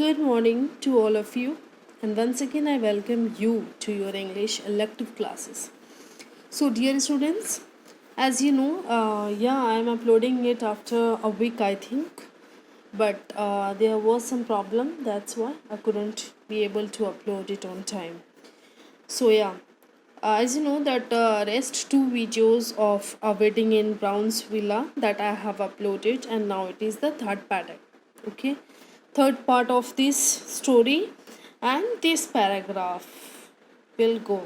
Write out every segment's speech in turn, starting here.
Good morning to all of you, and once again, I welcome you to your English elective classes. So, dear students, as you know, I am uploading it after a week, I think, but there was some problem. That's why I couldn't be able to upload it on time. As you know that rest two videos of a wedding in Brownsville that I have uploaded, and now it is the third part. Okay, third part of this story, and this paragraph will go.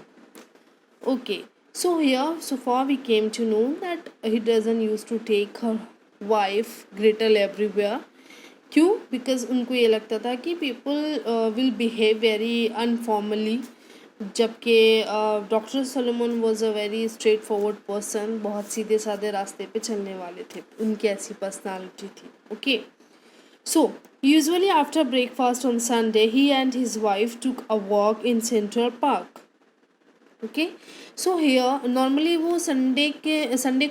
Okay, so here so far we came to know that he doesn't used to take her wife Gretel everywhere. क्यों? Because उनको ये लगता था कि people will behave very अनफॉर्मली, जबकि doctor Solomon was a very straight forward person, बहुत सीधे साधे रास्ते पे चलने वाले थे, उनकी ऐसी पर्सनालिटी थी. Okay, so usually after breakfast on Sunday he and his wife took a walk in central park. Okay, so here normally वो संडे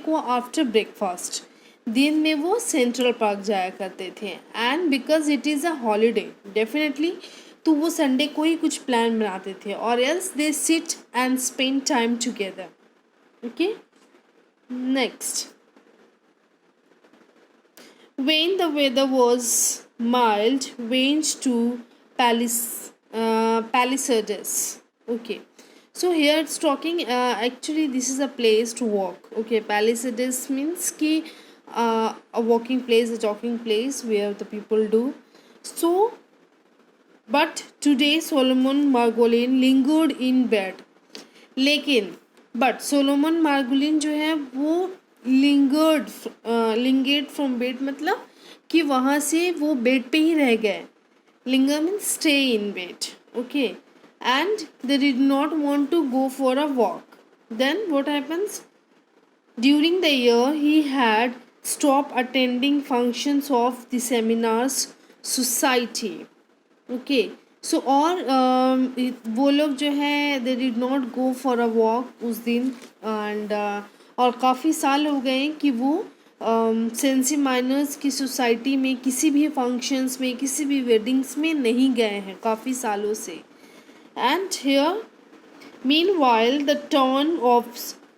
को आफ्टर ब्रेकफास्ट दिन में वो सेंट्रल पार्क जाया करते थे, and because it is a holiday definitely तो वो संडे को ही कुछ प्लान बनाते थे, और else they sit and spend time together. Okay, next. When the weather was mild, went to Palisades. Okay, so here it's talking. Actually, this is a place to walk. Okay, Palisades means ki a walking place, a jogging place where the people do. So, but today Solomon Margolin lingered in bed. लेकिन but Solomon मार्गुलिन जो है वो lingered from bed, मतलब कि वहाँ से वो bed पे ही रह गए. Linger means stay in bed. Okay, and they did not want to go for a walk. Then what happens? During the year he had stop attending functions of the seminars society. Okay, so और वो लोग जो है they did not go for a walk उस दिन, and और काफ़ी साल हो गए कि वो सेंसी माइनर्स की सोसाइटी में किसी भी फंक्शंस में, किसी भी वेडिंग्स में नहीं गए हैं काफ़ी सालों से. And here meanwhile the town of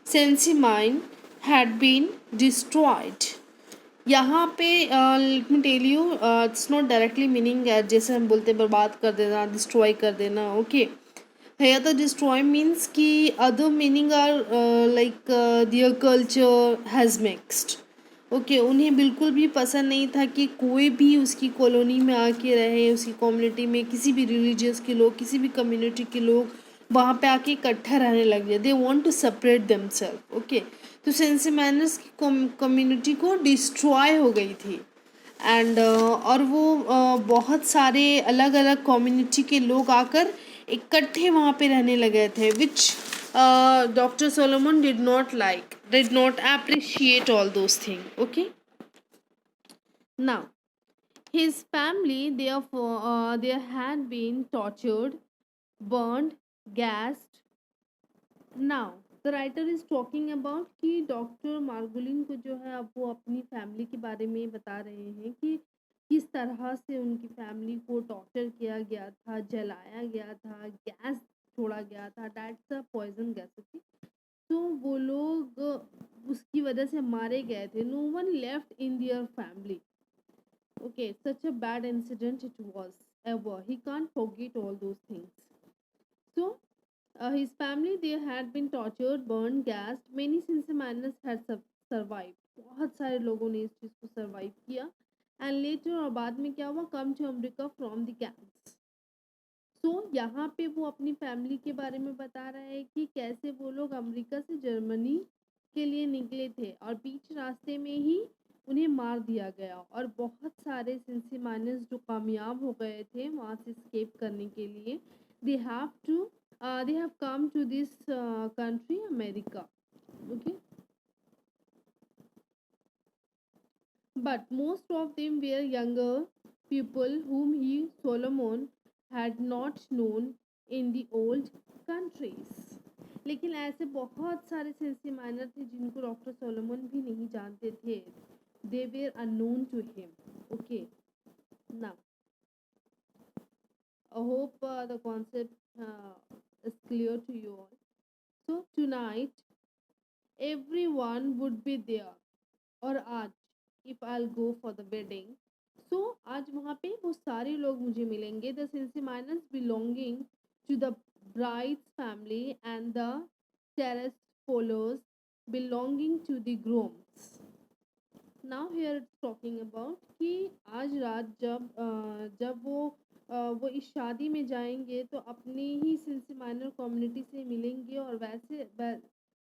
Sensimine had been destroyed. यहाँ पे let me tell you, it's not directly meaning जैसे हम बोलते हैं बर्बाद कर देना, डिस्ट्रॉय कर देना. ओके, है तो डिस्ट्रॉय मीन्स कि other meaning are like their culture has mixed. Okay, उन्हें बिल्कुल भी पसंद नहीं था कि कोई भी उसकी कॉलोनी में आके रहे, उसकी कम्युनिटी में किसी भी रिलीजियस के लोग, किसी भी कम्युनिटी के लोग वहाँ पे आके इकट्ठा रहने लग गए. They want to separate themselves. Okay, तो सेंसी मैनर्स की कम्युनिटी को डिस्ट्रॉय हो गई थी, एंड और वो बहुत सारे अलग अलग कम्युनिटी के लोग आकर इकट्ठे वहाँ पे रहने लगे थे, which doctor Solomon did not appreciate all those things. Okay, now his family therefore there had been tortured, burned, gassed. Now the writer is talking about कि डॉक्टर मार्गुलिन को जो है अब वो अपनी फैमिली के बारे में बता रहे हैं कि किस तरह से उनकी फैमिली को टॉर्चर किया गया था, जलाया गया था, गैस छोड़ा गया था. That's a poison gas. Okay, तो वो लोग उसकी वजह से मारे गए थे. No one left in their family. Okay, such a bad incident it was ever. He can't forget all those things. So his family there had been tortured, burned, gassed. Many Cincinnatians had survived. बहुत सारे लोगों ने इस चीज़ को survive किया. And later और बाद में क्या हुआ? Come to America from the camps. So यहाँ पे वो अपनी फैमिली के बारे में बता रहा है कि कैसे वो लोग अमेरिका से जर्मनी के लिए निकले थे और बीच रास्ते में ही उन्हें मार दिया गया. और बहुत सारे सिंसिमानस जो कामयाब हो गए थे वहाँ से स्केप करने के लिए, they have come to this country America. Okay, but most of them were younger people whom he Solomon had not known in the old countries. लेकिन ऐसे बहुत सारे सेंसी माइनर थे जिनको डॉक्टर सोलोमन भी नहीं जानते थे. They were unknown to him. Okay, now I hope the concept is clear to you all. So tonight everyone would be there, और आज if I'll go for the wedding, so आज वहाँ पे वो सारे लोग मुझे मिलेंगे, the Cincinnati belonging to the bride's family and the terrace followers belonging to the grooms. Now here it's talking about कि आज रात जब वो इस शादी में जाएंगे तो अपनी ही सिंसी माइनर कम्युनिटी से मिलेंगे, और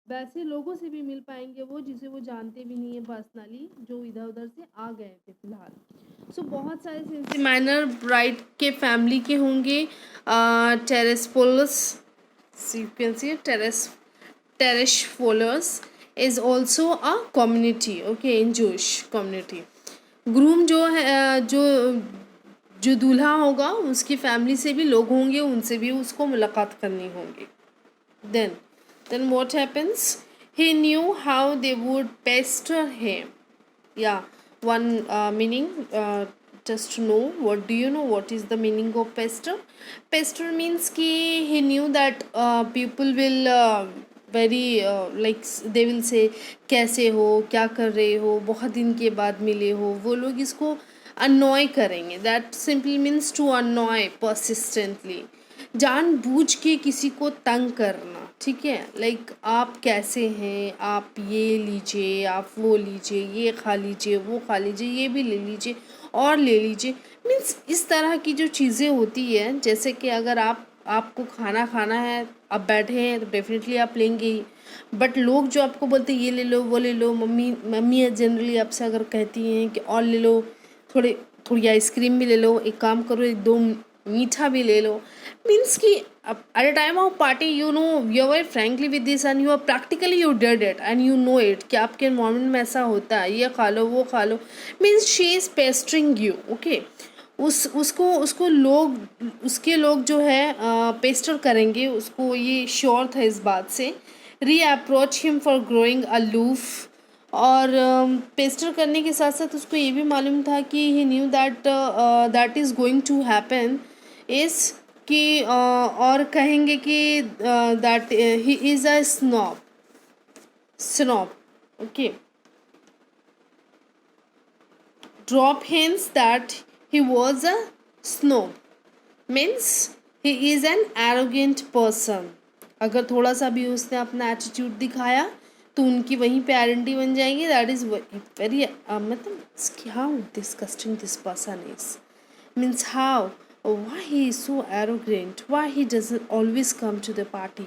वैसे लोगों से भी मिल पाएंगे वो जिसे वो जानते भी नहीं है पर्सनली, जो इधर उधर से आ गए थे फिलहाल। सो बहुत सारे सिंसी माइनर ब्राइड के फैमिली के होंगे, terrace Paulus, you can see terrace followers is also a community, okay, in Jewish community. Groom जो है जो दूल्हा होगा उसकी फैमिली से भी लोग होंगे, उनसे भी उसको मुलाकात करनी होगी। then what happens, he knew how they would pester him. Yeah, one meaning, just to know, what do you know what is the meaning of pester means कि he knew that people will very like they will say कैसे हो, क्या कर रहे हो, बहुत दिन के बाद मिले हो, वो लोग इसको annoy करेंगे। that simply means to annoy persistently, जानबूझ के किसी को तंग करना, ठीक है। लाइक आप कैसे हैं, आप ये लीजिए, आप वो लीजिए, ये खा लीजिए, वो खा लीजिए, ये भी ले लीजिए और ले लीजिए, मीन्स इस तरह की जो चीज़ें होती है। जैसे कि अगर आपको खाना खाना है, आप बैठे हैं तो डेफिनेटली आप लेंगे ही, बट लोग जो आपको बोलते हैं ये ले लो वो ले लो, मम्मी जनरली आपसे अगर कहती हैं कि और ले लो, थोड़ी आइसक्रीम भी ले लो, एक काम करो एक दो मीठा भी ले लो, मीन्स कि at a time of party you know you are very frankly with this and you are practically you did it and you know it कि आपके environment में ऐसा होता है, ये खा लो वो खा लो, means she is pestering you, okay। उसको उसके लोग जो है पेस्टर करेंगे उसको, ये श्योर था इस बात से। रीअप्रोच हिम फॉर ग्रोइंग अलूफ, और पेस्टर करने के साथ साथ उसको ये भी मालूम था कि he knew that is going to happen is कि और कहेंगे कि that he is a snob, okay. Drop hints that he was a snob means he is an arrogant person। अगर थोड़ा सा भी उसने अपना एटीट्यूड दिखाया तो उनकी वहीं पे आइडेंटिटी बन जाएगी, दैट इज़ वेरी मतलब how disgusting this person is, means how why he is so arrogant, why he doesn't always come to the party,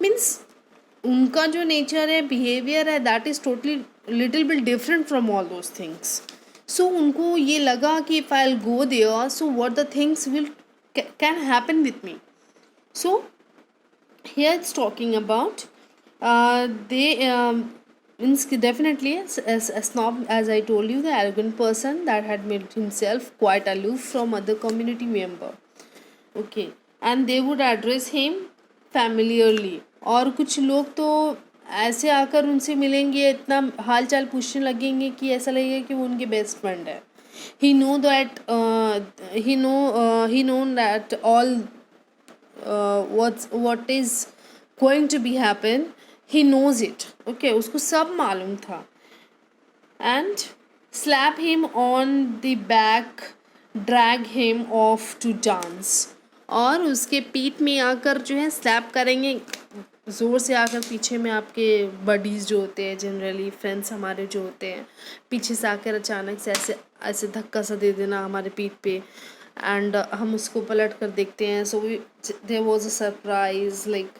means उनका जो नेचर है, बिहेवियर है, that is totally little bit different from all those things. So उनको ये लगा कि if I will go there so what the things will can happen with me. So here it's talking about they means definitely a snob, as I told you, the arrogant person that had made himself quite aloof from other community member, okay, and they would address him familiarly। और कुछ लोग तो ऐसे आकर उनसे मिलेंगे, इतना हाल चाल पूछने लगेंगे कि ऐसा लगेगा कि वो उनके बेस्ट फ्रेंड है। he know that all what is going to be happen, he knows it, okay, उसको सब मालूम था। and slap him on the back, drag him off to dance, और उसके पीठ में आकर जो है स्लैप करेंगे, ज़ोर से आकर पीछे में। आपके बडीज़ जो होते हैं, जनरली फ्रेंड्स हमारे जो होते हैं, पीछे से आकर अचानक से ऐसे धक्का सा दे देना हमारे पीठ पे, एंड हम उसको पलट कर देखते हैं। So there was a surprise like,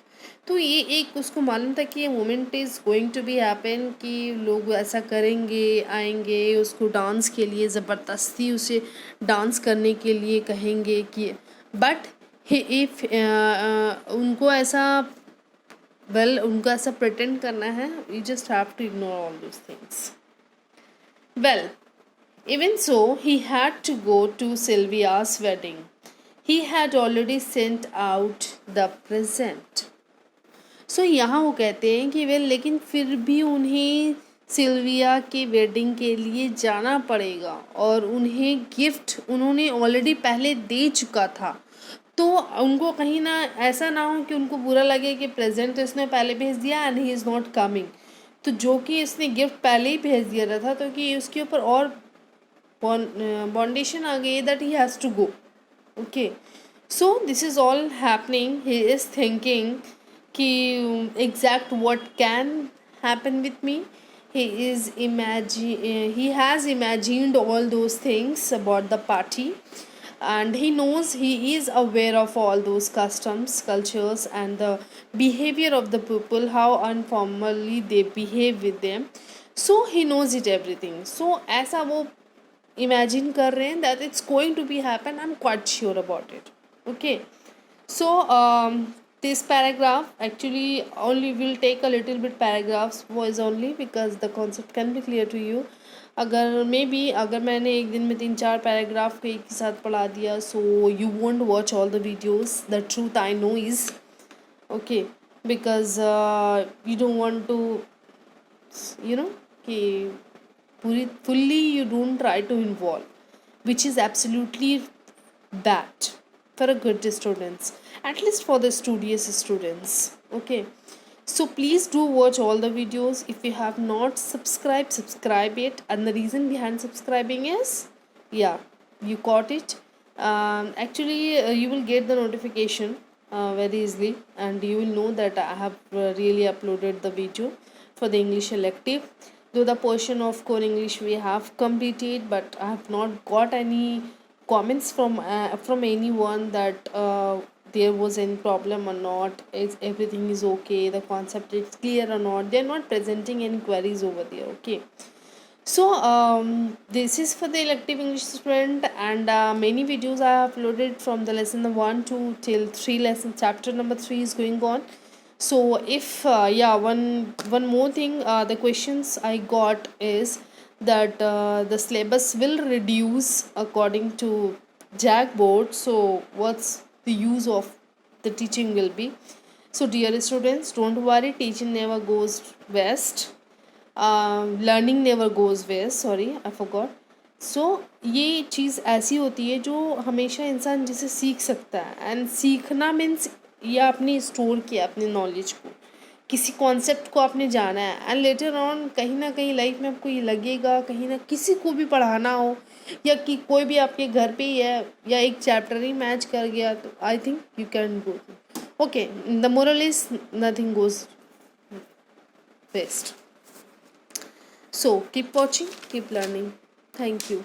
तो ये एक उसको मालूम था कि ये moment is going to be happen, कि लोग ऐसा करेंगे, आएंगे उसको डांस के लिए, ज़बरदस्ती उसे डांस करने के लिए कहेंगे कि, बट इफ़ उनको ऐसा उनका ऐसा प्रिटेंड करना है, you just have to ignore all those things. Well, even so, he had to go to Sylvia's wedding. He had already sent out the present. So यहाँ वो कहते हैं कि लेकिन फिर भी उन्हें सिल्विया के वेडिंग के लिए जाना पड़ेगा, और उन्हें गिफ्ट उन्होंने ऑलरेडी पहले दे चुका था। तो उनको कहीं ना ऐसा ना हो कि उनको बुरा लगे कि प्रेजेंट इसने पहले भेज दिया and he is not coming, तो जो कि इसने गिफ्ट पहले ही भेज दिया रहा था, तो कि उसके ऊपर और बॉन्डेशन आ गई that he has to go. Okay, so this is all happening. He is thinking कि exact what can happen with me. He has imagined all those things about the party, and he knows, he is aware of all those customs, cultures, and the behavior of the people, how informally they behave with them. So he knows it everything. So ऐसा वो imagine कर रहे हैं that it's going to be happen. I'm quite sure about it. Okay. So this paragraph actually only will take a little bit paragraphs was only because the concept can be clear to you. अगर may be अगर मैंने एक दिन में 3-4 paragraph को एक ही साथ पढ़ा दिया, so you won't watch all the videos. The truth I know is okay, because you don't want to you know कि पूरी fully you don't try to involve, which is absolutely bad for a good students, at least for the studious students. Okay, so please do watch all the videos. If you have not subscribed, subscribe it. And the reason behind subscribing is, yeah, you caught it. Actually you will get the notification very easily, and you will know that I have really uploaded the video for the English elective. Though the portion of core English we have completed, but I have not got any comments from anyone that there was any problem or not, is everything is okay, the concept is clear or not. They are not presenting any queries over there. Okay, so this is for the elective English student, and many videos I have uploaded from the lesson 1 to till 3 lesson. Chapter number 3 is going on. So if one more thing, the questions I got is that the syllabus will reduce according to JAG board. So what's the use of the teaching will be? So dear students, don't worry, teaching never goes waste. Learning never goes waste. Sorry, I forgot. So ये चीज़ ऐसी होती है जो हमेशा इंसान जिसे सीख सकता है, एंड सीखना मीन्स ये आपने स्टोर किया अपने नॉलेज को, किसी कॉन्सेप्ट को आपने जाना है, एंड लेटर ऑन कहीं ना कहीं लाइफ में आपको ये लगेगा, कहीं ना किसी को भी पढ़ाना हो, या कि कोई भी आपके घर पे ही है, या एक चैप्टर ही मैच कर गया, तो I think you can go. Okay, the moral is nothing goes waste. So keep watching, keep learning. Thank you.